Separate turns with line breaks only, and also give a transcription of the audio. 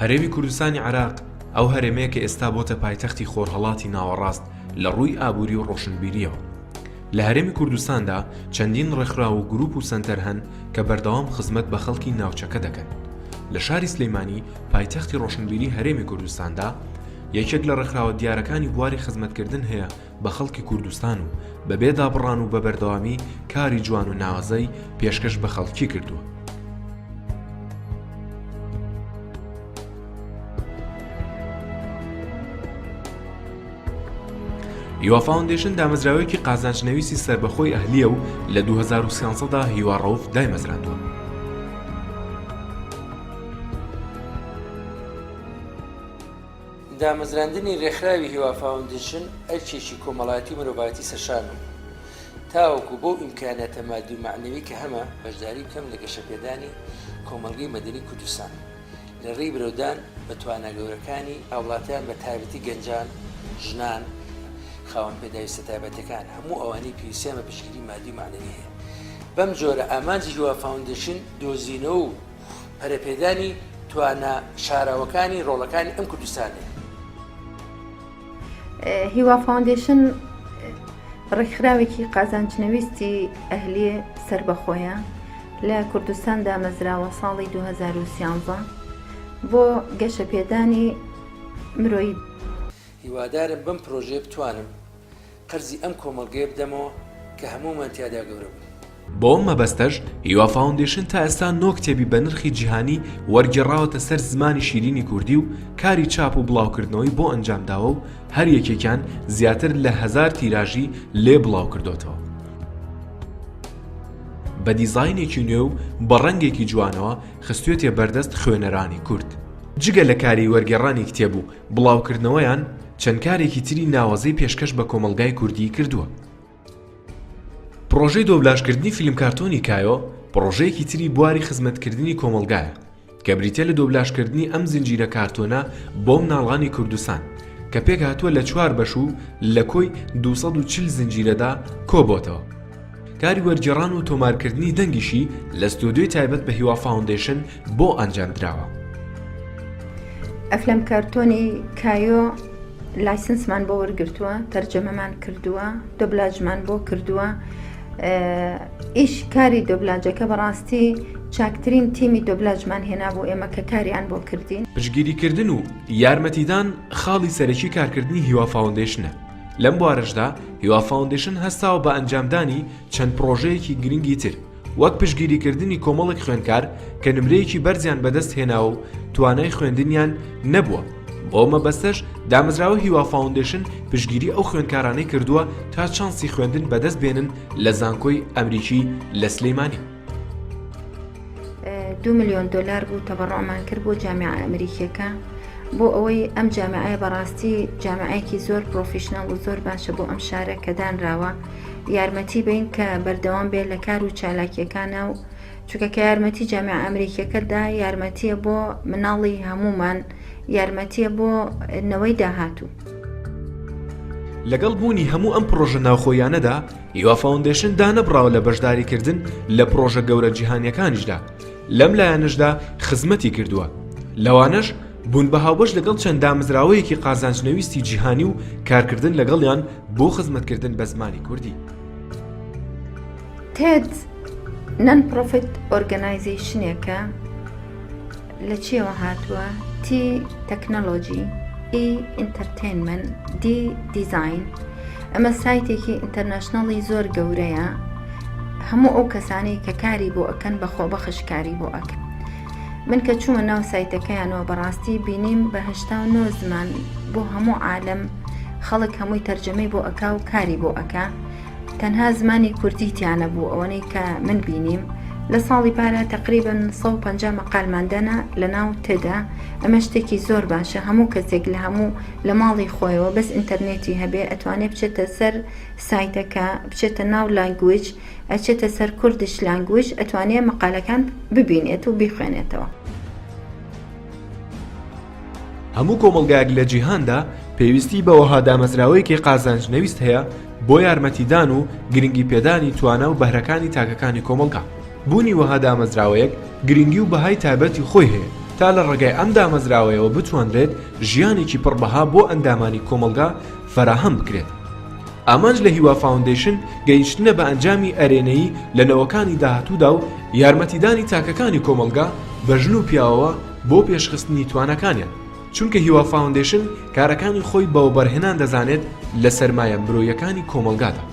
هەرێمی کوردستانی عێراق ئەو هەرێمەیە کە ئێستا بۆتە پایتەختی خۆرهەڵاتی ناوەڕاست لە ڕووی ئابووری و ڕۆشنبیریەوە. لە هەرێمی کوردستاندا چەندین ڕێکخراو و گروپ و سەنتەر هەن کە بەردەوام خزمەت بە خەڵکی ناوچەکە دەکەن. لە شاری سلەیمانی پایتەختی ڕۆشنبیری هەرێمی کوردستاندا یەکێک لە ڕێکخراوە دیارەکانی بواری خزمەتکردن هەیە بە خەڵکی کوردستان و بەبێ دابڕان و بە بەردەوامی کاری جوان و ناوازەی پێشکەش بە خەڵکی کردووە. هیوا فاوندیشن دامەزراوەیەکی قازانجنەویستی سربەخۆی ئەهلیە و لە 2013دا هیوا ڕەوف دامەزراندووە.
دامەزراندنی ڕێکخراوی هیوا فاوندیشن ئەرکێکی کۆمەڵایەتی مرۆڤایەتی سەرشان و تاوەکو بۆ ئیمکانیاتە مادی و معنەوی کە هەمە بەشداری بکەم لە گەشەپێدانی کۆمەڵگەی مەدەنی کوردستان لە ڕێی برەودان بە توانەگەورەکانی هاوڵاتیان بە تایبەتی گەنجان، ژنان، خاوەن پێداویستە تایبەتەکان هەموو ئەوانەی پێویستیان بە پشتگیری مادی و معنەوی هەیە. بەم جۆرە ئامانجی هیوا فاوندیشن دۆزینەوە و پەرەپێدانی توانە شاراوەکانی ڕۆڵەکانی ئەم کوردستانەیە.
هیوا فاوندیشن ڕێکخراوێکی قازانجنەویستی ئەهلیە سربەخۆیە لە کوردستان دامەزراوە ساڵی 2013 بۆ گەشەپێدانی مرۆیی.
هیوادارم بەم پرۆژێ بتوانم قەرزی ئەم کۆمەڵگەیە بدەمەوە کە هەموومان تیادا گەورە بوو.
بۆ ئەم مەبەستەش هیوا فاوندیشن تا ئێستا 9 کتێبی بە نرخی جیهانی وەرگێڕاوەتە سەر زمانی شیرینی کوردی و کاری چاپ و بڵاوکردنەوەی بۆ ئەنجامداوە و هەر یەکێکیان زیاتر لە 1000 تیراژی لێ بڵاو کردوتەوە. بە دیزاینێکی نوێ و بە ڕەنگێکی جوانەوە خستوێتە بەردەست خوێنەرانی کورد. جگە لە کاری وەرگێڕانی کتێب و بڵاوکردنەوەیان چەند کارێکی تری ناوازەی پێشکەش بە کۆمەلگای کوردی کردووە. پرۆژەی دۆبلاژکردنی فیلم کارتۆنی کایۆ پرۆژەیەکی تری بواری خزمەتکردنی کۆمەلگایە کە بریتە لە دۆبلاژکردنی ئەم زنجیرە کارتۆنە بۆ مناڵانی کوردستان کە پێک هاتووە لە 4 بەش و لە کۆی 240 زنجیرەدا کۆبۆتەوە. کاری وەرگێڕان و تۆمارکردنی دەنگیشی لە ستودیۆی تایبەت بە هیوا فاوندیشن بۆ ئەنجامدراوە.
ئەفلەم کارتۆنی کایۆ لایسنسمان بۆ وەرگرتووە، تەرجەمەمان کردووە، دۆبلاژمان بۆ کردووە. ئیش کاری دۆبلاجەکە بەڕاستی چاکترین تیمی دۆبلاژمان هێنا بۆ ئێمە کە کاریان بۆ کردین.
پشگیریکردن و یارمەتیدان خاڵی سەرەکی کارکردنی هیوا فاوندیشنە. لەم بوارەشدا هیوا فاوندیشن هەستاوە بە ئەنجامدانی چەند پرۆژەیەکی گرنگی تر وەک پشگیریکردنی کۆمەڵێک خوێندکار کە نمرەیەکی بەرزیان بەدەست هێناوە و توانای خوێندنیان نەبووە. بۆ مەبەستەش دامەزراوە هیوا فاوندیشن پشگیری ئەو خوێندکارانەی کردووە تا چانسی خوێندن بەدەست بێنن لە زانکۆی ئەمریکی لە سلەیمانی.
2 ملیۆن دۆلار بوو تەبەڕۆعمان کرد بۆ جامعە ئەمریکیەکە بۆ ئەوەی ئەم جامعەیە بەڕاستی جامعەیەکی زۆر پرۆفیشنەڵ و زۆر باشە بۆ ئەم شارە کە دانراوە یارمەتی بین کە بەردەوام بێت لە کار و چالاکیەکانە و چونکە کە یارمەتی جامعە ئەمریکیەکەدا یارمەتیە بۆ مناڵی هەمومان، یارمەتیە بۆ نەوەی داهاتوو.
لەگەڵ بوونی هەموو ئەم پرۆژە ناوخۆیانەدا هیوا فاوندیشن دانەبراوە لە بەشداریکردن لە پرۆژە گەورە جیهانیەکانیشدا. لەم لایەنشدا خزمەتی کردووە. لەوانەش بوون بە هاوبەش لەگەڵ چەند دامەزراوەیەکی قازانجنەویستی جیهانی و کارکردن لەگەڵیان بۆ خزمەتکردن بە زمانی کوردی.
تێد نان پرۆفیت ئۆرگەنایزیشنێکە لە چیەوە هاتووە؟ تی تەکنەلۆجی، ئی ئینتەرتێنمنت، دی دیزاین. ئەمە سایتێکی ئینتەرنەشنەڵی زۆر گەورەیە. هەموو ئەو کەسانی کە کاری بۆ ئەکەن بەخۆبەخش کاری بۆ ئەکەن. من کە چوومە ناو سایتەکەیانەوە بەڕاستی بینیم بە 89 زمان بۆ هەموو عالم خەڵک هەمووی تەرجەمەی بۆ ئەکا و کاری بۆ ئەکا. تەنها زمانی کوردی تیانە بوو ئەوەنەی کە من بینیم. لە ساڵی پارە تقریباً 150 مەقالماندانە لە ناو تێدا. ئەمە شتێکی زۆر باشە. هەموو کەسێک لە هەموو لە ماڵی خۆیەوە بەس ئینتەرنێتی هەبێ ئەتوانێت بچێتە سەر سایتەکە، بچێتە ناو لانگویج، ئەچێتە سەر کوردش لانگویج، ئەتوانێت مەقالەکان ببینێت و بیخوێنێتەوە.
هەموو کۆمەلگایەک لە جیهاندا پێویستی بەوەها دامەزراوەیەکی قازانجنەویست هەیە بۆ یارمەتیدان و گرنگی پێدانی توانە و بەهرەکانی تاکەکانی کۆمەلگا. بوونی وەها دامەزراوەیەک گرنگی و بەهای تایبەتی خۆی هەیە تا لە ڕێگای ئەم دامەزراوەیەوە بتوانرێت ژیانێکی پڕبەها بۆ ئەندامانی کۆمەلگا فراهەم بکرێت. ئامانج لە هیوا فاوندیشن گەیشتنە بە ئەنجامی ئەرێنەیی لە نەوەکانی داهاتوودا و یارمەتیدانی تاکەکانی کۆمەلگا بە ژن و پیاوەوە بۆ پێشخستنی توانەکانیان، چونکە هیوا فاوندیشن کارەکانی خۆی بەوە بەرهێنان دەزانێت لە سەرمایە مرۆیەکانی کۆمەلگادا.